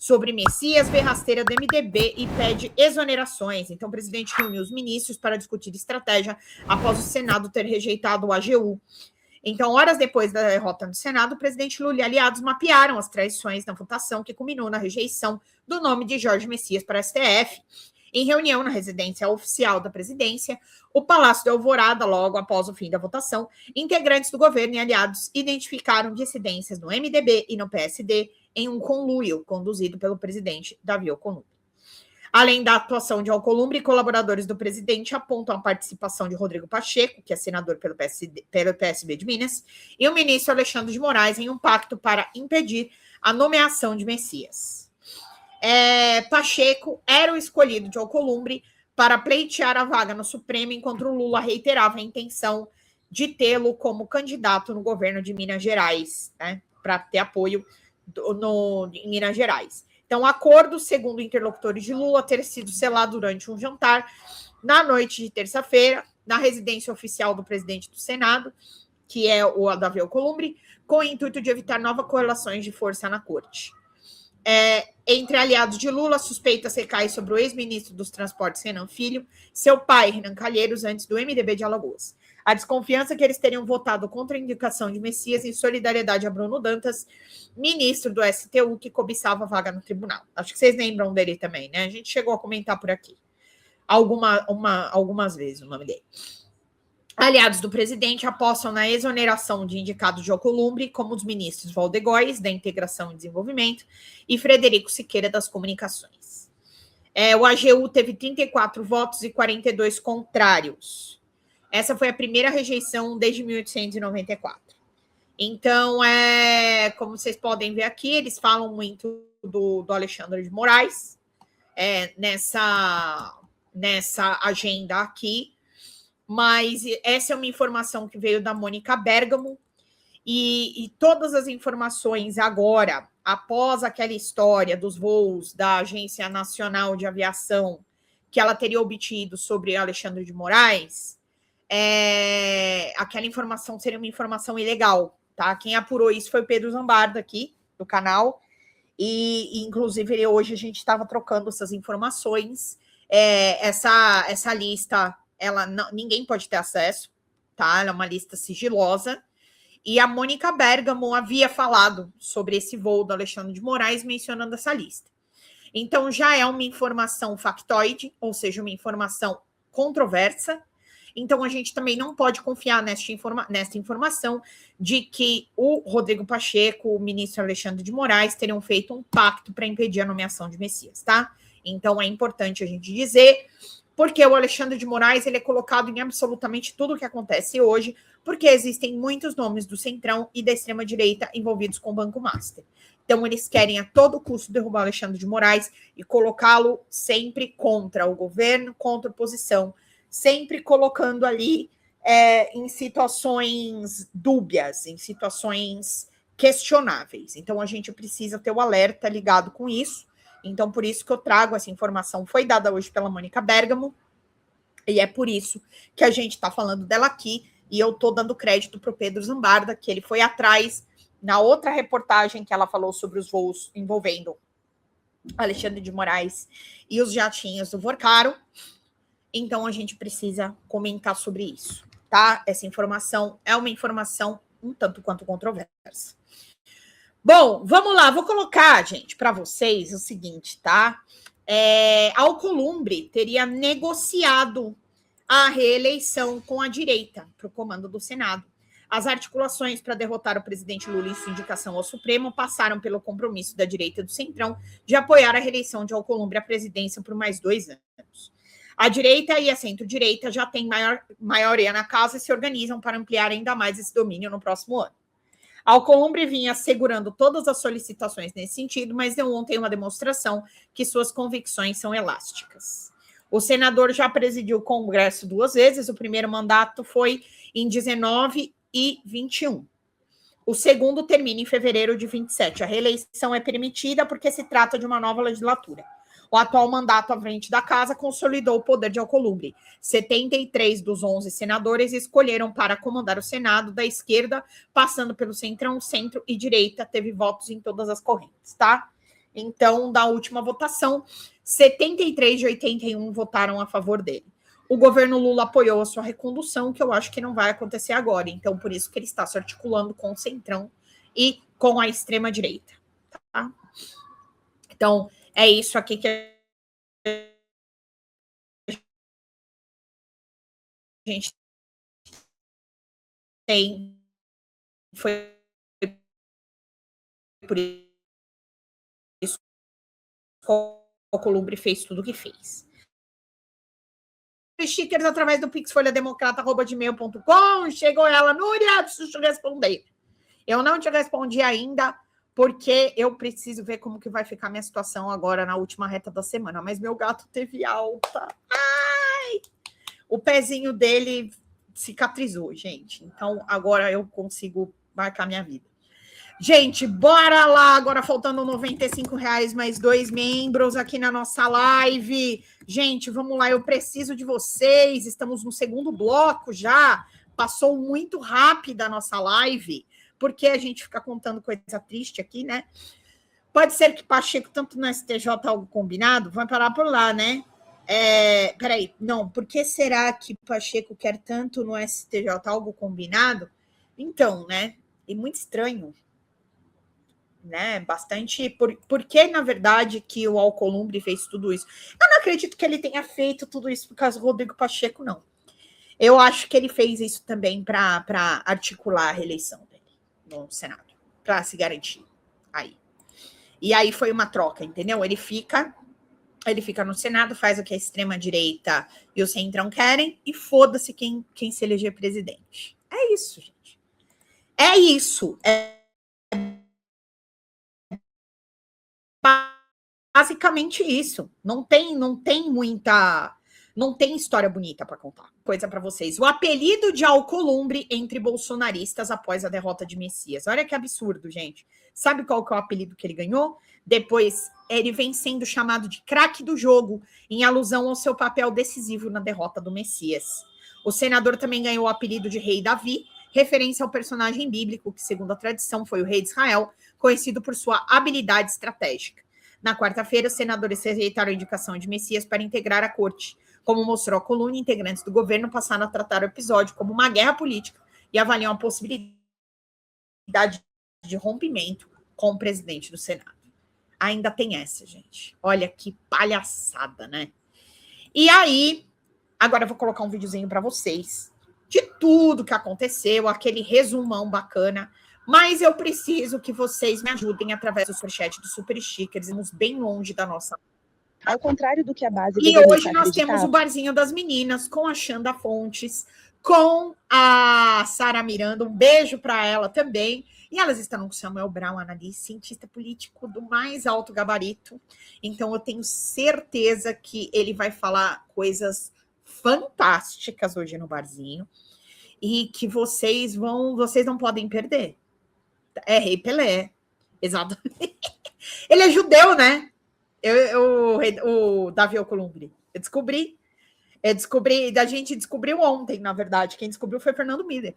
sobre Messias, vê rasteira do MDB e pede exonerações. Então, o presidente reuniu os ministros para discutir estratégia após o Senado ter rejeitado o AGU. Então, horas depois da derrota no Senado, o presidente Lula e aliados mapearam as traições na votação que culminou na rejeição do nome de Jorge Messias para a STF. Em reunião na residência oficial da presidência, o Palácio da Alvorada, logo após o fim da votação, integrantes do governo e aliados identificaram dissidências no MDB e no PSD em um conluio conduzido pelo presidente Davi Alcolumbre. Além da atuação de Alcolumbre, colaboradores do presidente apontam a participação de Rodrigo Pacheco, que é senador pelo PSB de Minas, e o ministro Alexandre de Moraes em um pacto para impedir a nomeação de Messias. Pacheco era o escolhido de Alcolumbre para pleitear a vaga no Supremo, enquanto o Lula reiterava a intenção de tê-lo como candidato no governo de Minas Gerais, né, para ter apoio em Minas Gerais. Então, o acordo, segundo interlocutores de Lula, ter sido selado durante um jantar na noite de terça-feira, na residência oficial do presidente do Senado, que é o Davi Alcolumbre, com o intuito de evitar novas correlações de força na corte. Entre aliados de Lula, a suspeita recai sobre o ex-ministro dos Transportes, Renan Filho, seu pai, Renan Calheiros, antes do MDB de Alagoas. A desconfiança que eles teriam votado contra a indicação de Messias em solidariedade a Bruno Dantas, ministro do STU, que cobiçava vaga no tribunal. Acho que vocês lembram dele também, né? A gente chegou a comentar por aqui algumas vezes o nome dele. Aliados do presidente apostam na exoneração de indicados de Alcolumbre, como os ministros Valdegóis, da Integração e Desenvolvimento, e Frederico Siqueira, das Comunicações. O AGU teve 34 votos e 42 contrários. Essa foi a primeira rejeição desde 1894. Então, como vocês podem ver aqui, eles falam muito do Alexandre de Moraes nessa agenda aqui, mas essa é uma informação que veio da Mônica Bergamo, e todas as informações agora, após aquela história dos voos da Agência Nacional de Aviação que ela teria obtido sobre Alexandre de Moraes, aquela informação seria uma informação ilegal, tá? Quem apurou isso foi o Pedro Zambarda aqui, do canal, e inclusive hoje a gente estava trocando essas informações. Essa lista, ninguém pode ter acesso, tá? Ela é uma lista sigilosa, e a Mônica Bergamo havia falado sobre esse voo do Alexandre de Moraes, mencionando essa lista. Então, já é uma informação factoide, ou seja, uma informação controversa. Então, a gente também não pode confiar nesta informação de que o Rodrigo Pacheco, o ministro Alexandre de Moraes, teriam feito um pacto para impedir a nomeação de Messias, tá? Então, é importante a gente dizer, porque o Alexandre de Moraes ele é colocado em absolutamente tudo o que acontece hoje, porque existem muitos nomes do Centrão e da extrema-direita envolvidos com o Banco Master. Então, eles querem a todo custo derrubar o Alexandre de Moraes e colocá-lo sempre contra o governo, contra a oposição, sempre colocando ali em situações dúbias, em situações questionáveis. Então, a gente precisa ter o alerta ligado com isso. Então, por isso que eu trago essa informação. Foi dada hoje pela Mônica Bergamo, e é por isso que a gente está falando dela aqui, e eu estou dando crédito para o Pedro Zambarda, que ele foi atrás, na outra reportagem que ela falou sobre os voos envolvendo Alexandre de Moraes e os jatinhos do Vorcaro. Então, a gente precisa comentar sobre isso, tá? Essa informação é uma informação um tanto quanto controversa. Bom, vamos lá. Vou colocar, gente, para vocês o seguinte, tá? Alcolumbre teria negociado a reeleição com a direita para o comando do Senado. As articulações para derrotar o presidente Lula em sua indicação ao Supremo passaram pelo compromisso da direita do Centrão de apoiar a reeleição de Alcolumbre à presidência por mais 2 anos. A direita e a centro-direita já têm maioria na casa e se organizam para ampliar ainda mais esse domínio no próximo ano. Alcolumbre vinha assegurando todas as solicitações nesse sentido, mas deu ontem uma demonstração que suas convicções são elásticas. O senador já presidiu o Congresso 2 vezes, o primeiro mandato foi em 19 e 21. O segundo termina em fevereiro de 27. A reeleição é permitida porque se trata de uma nova legislatura. O atual mandato à frente da casa consolidou o poder de Alcolumbre. 73 dos 11 senadores escolheram para comandar o Senado da esquerda, passando pelo Centrão, centro e direita, teve votos em todas as correntes, tá? Então, da última votação, 73 de 81 votaram a favor dele. O governo Lula apoiou a sua recondução, que eu acho que não vai acontecer agora. Então, por isso que ele está se articulando com o Centrão e com a extrema-direita. Tá? Então, é isso aqui que a gente tem. Foi por isso que o Alcolumbre fez tudo o que fez. Stickers através do pixfolhademocrata@gmail.com. Chegou ela, Núria, preciso responder. Eu não te respondi ainda, porque eu preciso ver como que vai ficar minha situação agora na última reta da semana. Mas meu gato teve alta. Ai! O pezinho dele cicatrizou, gente. Então, agora eu consigo marcar minha vida. Gente, bora lá. Agora faltando R$95, mais 2 membros aqui na nossa live. Gente, vamos lá. Eu preciso de vocês. Estamos no segundo bloco já. Passou muito rápido a nossa live, porque a gente fica contando coisa triste aqui, né? Pode ser que Pacheco, tanto no STJ, algo combinado? Vai parar por lá, né? Peraí, não. Por que será que Pacheco quer tanto no STJ algo combinado? Então, né? É muito estranho. Né, bastante, por que, na verdade, que o Alcolumbre fez tudo isso? Eu não acredito que ele tenha feito tudo isso por causa do Rodrigo Pacheco, não. Eu acho que ele fez isso também para articular a reeleição dele no Senado, para se garantir aí. E aí foi uma troca, entendeu? Ele fica no Senado, faz o que a extrema-direita e o Centrão querem, e foda-se quem se eleger presidente. É isso, gente. É isso. Basicamente isso. Não tem história bonita para contar. Coisa para vocês. O apelido de Alcolumbre entre bolsonaristas após a derrota de Messias. Olha que absurdo, gente. Sabe qual que é o apelido que ele ganhou? Depois, ele vem sendo chamado de craque do jogo, em alusão ao seu papel decisivo na derrota do Messias. O senador também ganhou o apelido de Rei Davi, referência ao personagem bíblico que, segundo a tradição, foi o rei de Israel, conhecido por sua habilidade estratégica. Na quarta-feira, os senadores rejeitaram a indicação de Messias para integrar a corte. Como mostrou a coluna, integrantes do governo passaram a tratar o episódio como uma guerra política e avaliam a possibilidade de rompimento com o presidente do Senado. Ainda tem essa, gente. Olha que palhaçada, né? E aí, agora eu vou colocar um videozinho para vocês de tudo que aconteceu, aquele resumão bacana. Mas eu preciso que vocês me ajudem através do superchat do Super Stickers. Estamos bem longe da nossa... Ao contrário do que a base... E hoje nós temos o Barzinho das Meninas com a Xanda Fontes, com a Sara Miranda. Um beijo para ela também. E elas estão com Samuel Brown, analista, cientista político do mais alto gabarito. Então eu tenho certeza que ele vai falar coisas fantásticas hoje no Barzinho. E que vocês não podem perder. É Rei Pelé. Exato. Ele é judeu, né? O Davi Alcolumbre. Eu descobri. A gente descobriu ontem, na verdade. Quem descobriu foi Fernando Miller.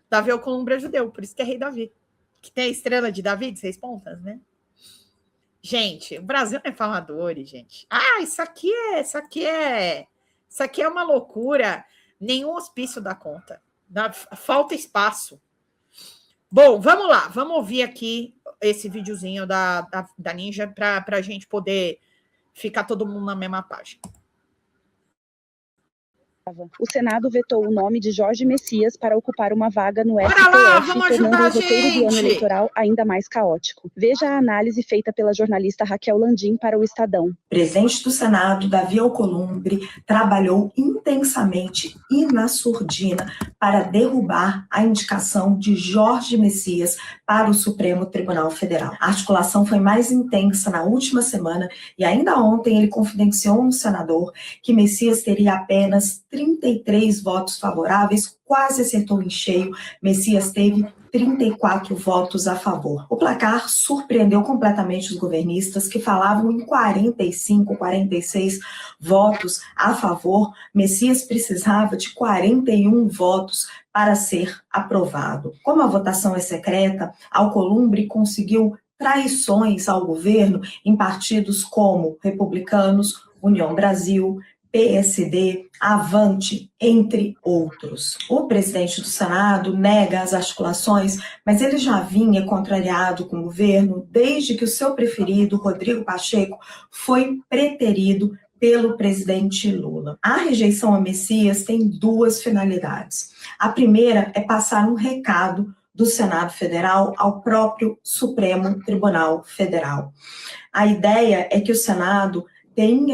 Davi Alcolumbre é judeu, por isso que é Rei Davi. Que tem a estrela de Davi de 6 pontas, né? Gente, o Brasil é falador, gente. Isso aqui é uma loucura. Nenhum hospício dá conta. Falta espaço. Bom, vamos lá. Vamos ouvir aqui esse videozinho da Ninja para a gente poder ficar todo mundo na mesma página. O Senado vetou o nome de Jorge Messias para ocupar uma vaga no STF, tornando o roteiro do ano eleitoral ainda mais caótico. Veja a análise feita pela jornalista Raquel Landim para o Estadão. O presidente do Senado, Davi Alcolumbre, trabalhou intensamente e na surdina para derrubar a indicação de Jorge Messias para o Supremo Tribunal Federal. A articulação foi mais intensa na última semana e ainda ontem ele confidenciou um senador que Messias teria apenas 33 votos favoráveis, quase acertou em cheio. Messias teve 34 votos a favor. O placar surpreendeu completamente os governistas, que falavam em 45, 46 votos a favor. Messias precisava de 41 votos para ser aprovado. Como a votação é secreta, Alcolumbre conseguiu traições ao governo em partidos como Republicanos, União Brasil, PSD, Avante, entre outros. O presidente do Senado nega as articulações, mas ele já vinha contrariado com o governo desde que o seu preferido, Rodrigo Pacheco, foi preterido pelo presidente Lula. A rejeição a Messias tem duas finalidades. A primeira é passar um recado do Senado Federal ao próprio Supremo Tribunal Federal. A ideia é que o Senado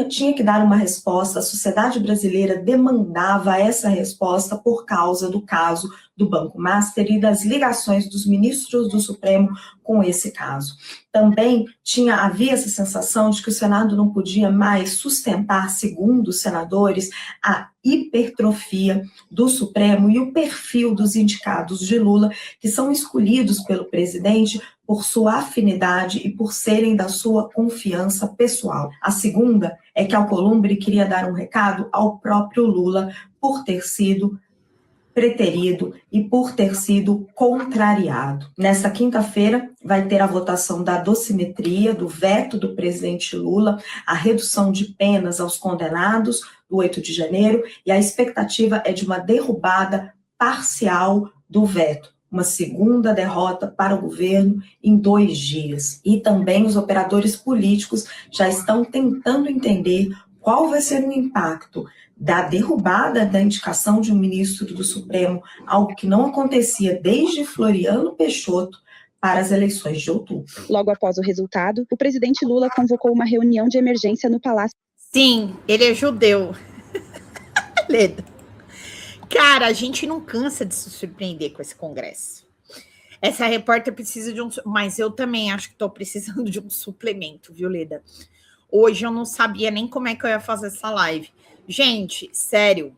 tinha que dar uma resposta, a sociedade brasileira demandava essa resposta por causa do caso do Banco Master e das ligações dos ministros do Supremo com esse caso. Também havia essa sensação de que o Senado não podia mais sustentar, segundo os senadores, a hipertrofia do Supremo e o perfil dos indicados de Lula, que são escolhidos pelo presidente por sua afinidade e por serem da sua confiança pessoal. A segunda é que Alcolumbre queria dar um recado ao próprio Lula por ter sido preterido e por ter sido contrariado. Nesta quinta-feira vai ter a votação da dosimetria, do veto do presidente Lula, a redução de penas aos condenados do 8 de janeiro, e a expectativa é de uma derrubada parcial do veto. Uma segunda derrota para o governo em 2 dias. E também os operadores políticos já estão tentando entender qual vai ser o impacto da derrubada da indicação de um ministro do Supremo, algo que não acontecia desde Floriano Peixoto, para as eleições de outubro. Logo após o resultado, o presidente Lula convocou uma reunião de emergência no Palácio. Sim, ele é judeu. Cara, a gente não cansa de se surpreender com esse congresso. Essa repórter precisa de um... Mas eu também acho que estou precisando de um suplemento, viu, Leda? Hoje eu não sabia nem como é que eu ia fazer essa live. Gente, sério.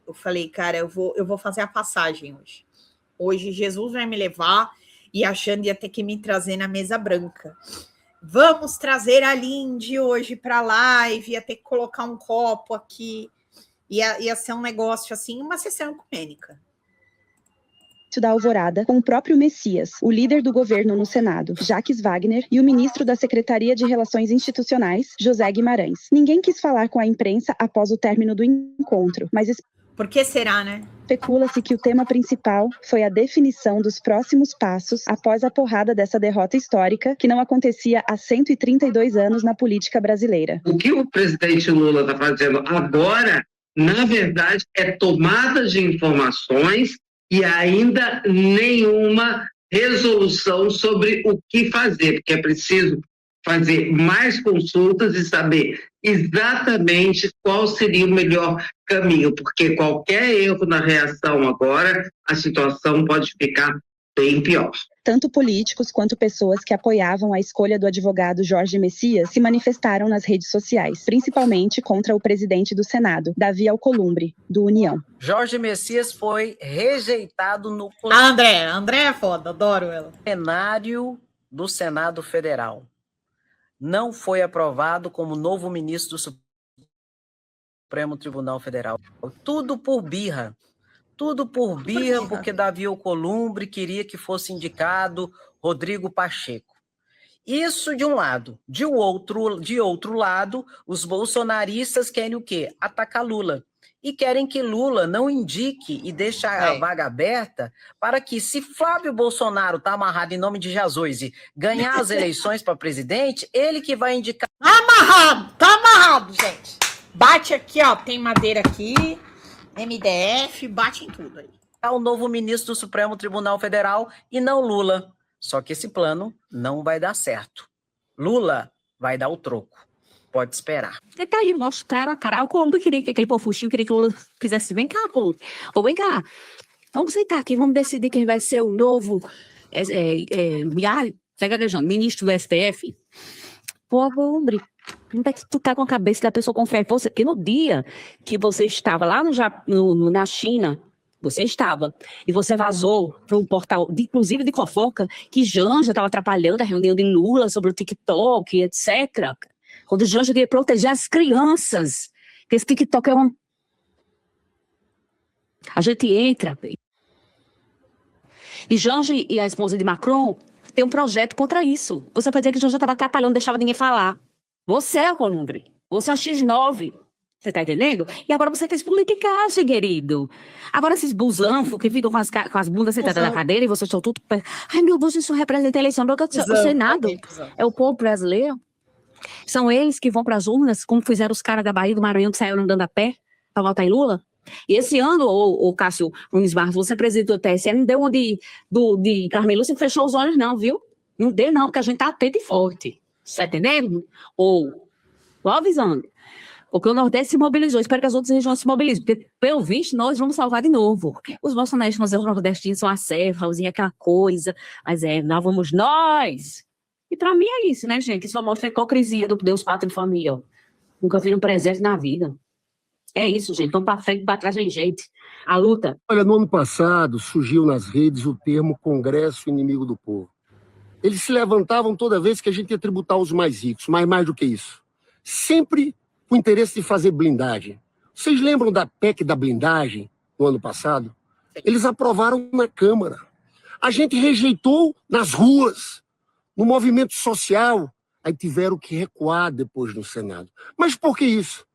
Eu falei, cara, eu vou fazer a passagem hoje. Hoje Jesus vai me levar e a Xande ia ter que me trazer na mesa branca. Vamos trazer a Lindy hoje para a live, ia ter que colocar um copo aqui. Ia ser um negócio assim, uma sessão ecumênica. Da Alvorada, com o próprio Messias, o líder do governo no Senado, Jacques Wagner, e o ministro da Secretaria de Relações Institucionais, José Guimarães. Ninguém quis falar com a imprensa após o término do encontro, mas por que será, né? Especula-se que o tema principal foi a definição dos próximos passos após a porrada dessa derrota histórica que não acontecia há 132 anos na política brasileira. O que o presidente Lula está fazendo agora, na verdade, é tomada de informações e ainda nenhuma resolução sobre o que fazer, porque é preciso fazer mais consultas e saber exatamente qual seria o melhor caminho, porque qualquer erro na reação agora, a situação pode ficar bem pior. Tanto políticos quanto pessoas que apoiavam a escolha do advogado Jorge Messias se manifestaram nas redes sociais, principalmente contra o presidente do Senado, Davi Alcolumbre, do União. Jorge Messias foi rejeitado no André é foda, adoro ela. plenário do Senado Federal. Não foi aprovado como novo ministro do Supremo Tribunal Federal. Tudo por birra. Tudo por birra, porque Davi Alcolumbre queria que fosse indicado Rodrigo Pacheco. Isso de um lado. De outro lado, os bolsonaristas querem o quê? Atacar Lula. E querem que Lula não indique e deixe a vaga aberta para que, se Flávio Bolsonaro está amarrado em nome de Jesus e ganhar as eleições para presidente, ele que vai indicar... Tá amarrado, gente. Bate aqui, ó, tem madeira aqui... MDF, bate em tudo aí. O novo ministro do Supremo Tribunal Federal e não Lula. Só que esse plano não vai dar certo. Lula vai dar o troco. Pode esperar. Tá aí, nosso cara, o Colombo queria que aquele pofuxinho, queria que o Lula fizesse, vem cá, Colombo. Ou vem cá, vamos sentar aqui, vamos decidir quem vai ser o novo ministro do STF. Pô, Colombo, como é que tu tá com a cabeça da pessoa confia em você? Porque no dia que você estava lá na China, você estava, e você vazou para um portal, inclusive de fofoca, que Janja estava atrapalhando a reunião de Lula sobre o TikTok, etc. Quando Janja queria proteger as crianças, que esse TikTok é um... A gente entra, e Janja e a esposa de Macron tem um projeto contra isso. Você pode dizer que o João estava atrapalhando, não deixava ninguém falar. Você é Alcolumbre. Você é o X9. Você tá entendendo? E agora você fez politicagem, querido. Agora esses busanfos que ficam com as bundas sentadas na cadeira e vocês estão tudo... Ai, meu Deus, isso representa a eleição. O Senado é o povo brasileiro. São eles que vão para as urnas, como fizeram os caras da Bahia do Maranhão que saíram andando a pé para votar em Lula. E esse ano, o Cássio Nunes Barros, você presidente do TSE, não deu um de Carmen Lúcia e fechou os olhos não, viu? Não deu não, porque a gente tá atento e forte. Tá entendendo? Tô avisando. Porque o Nordeste se mobilizou. Espero que as outras regiões se mobilizem. Porque, pelo visto, nós vamos salvar de novo. Os bolsonaristas, os nordestinos são a servazinha, aquela coisa. Mas nós vamos nós. E pra mim é isso, né, gente? Isso só mostra a hipocrisia do Deus, Pátria e Família. Nunca vi um presente na vida. É isso, gente. Vamos pra frente, pra trás tem gente. A luta. Olha, no ano passado, surgiu nas redes o termo Congresso Inimigo do Povo. Eles se levantavam toda vez que a gente ia tributar os mais ricos, mas mais do que isso. Sempre com o interesse de fazer blindagem. Vocês lembram da PEC da blindagem no ano passado? Eles aprovaram na Câmara. A gente rejeitou nas ruas, no movimento social. Aí tiveram que recuar depois no Senado. Mas por que isso?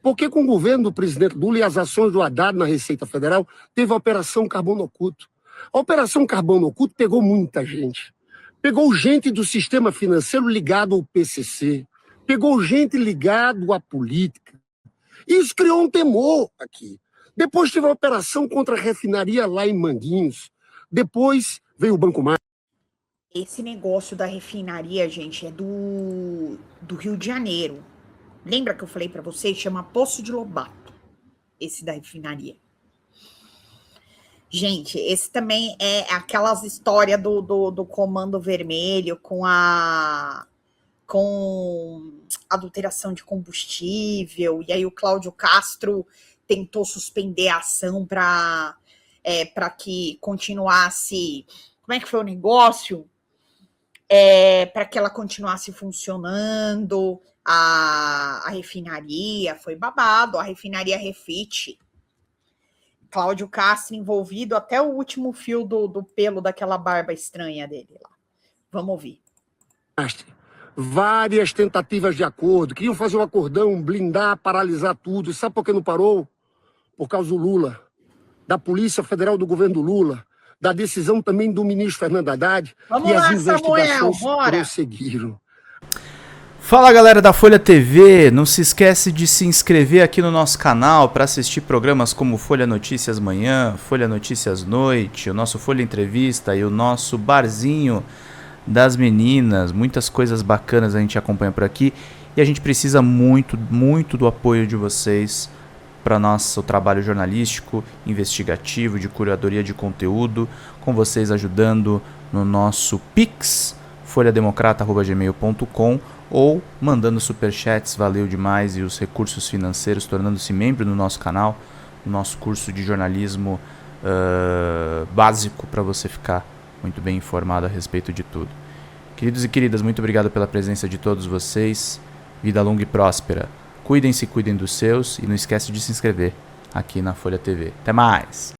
Porque com o governo do presidente Lula e as ações do Haddad na Receita Federal, teve a Operação Carbono Oculto. A Operação Carbono Oculto pegou muita gente. Pegou gente do sistema financeiro ligado ao PCC. Pegou gente ligado à política. Isso criou um temor aqui. Depois teve a operação contra a refinaria lá em Manguinhos. Depois veio o Banco Mar. Esse negócio da refinaria, gente, é do Rio de Janeiro. Lembra que eu falei para vocês? Chama Poço de Lobato. Esse da refinaria. Gente, esse também é aquelas histórias do Comando Vermelho com adulteração de combustível, e aí o Cláudio Castro tentou suspender a ação para que continuasse... Como é que foi o negócio? Para que ela continuasse funcionando, a refinaria, foi babado, a refinaria Refit. Cláudio Castro envolvido até o último fio do pelo daquela barba estranha dele lá. Vamos ouvir. Várias tentativas de acordo, queriam fazer um acordão, blindar, paralisar tudo. E sabe por que não parou? Por causa do Lula, da Polícia Federal do governo do Lula, da decisão também do ministro Fernando Haddad. Vamos e lá, as investigações Samuel, prosseguiram. Fala, galera da Folha TV, não se esquece de se inscrever aqui no nosso canal para assistir programas como Folha Notícias Manhã, Folha Notícias Noite, o nosso Folha Entrevista e o nosso Barzinho das Meninas. Muitas coisas bacanas a gente acompanha por aqui e a gente precisa muito, muito do apoio de vocês para nosso trabalho jornalístico, investigativo, de curadoria de conteúdo, com vocês ajudando no nosso Pix, folhademocrata@gmail.com, ou mandando superchats, valeu demais, e os recursos financeiros, tornando-se membro do nosso canal, no nosso curso de jornalismo básico, para você ficar muito bem informado a respeito de tudo. Queridos e queridas, muito obrigado pela presença de todos vocês, vida longa e próspera, cuidem-se, cuidem dos seus, e não esquece de se inscrever aqui na Folha TV. Até mais!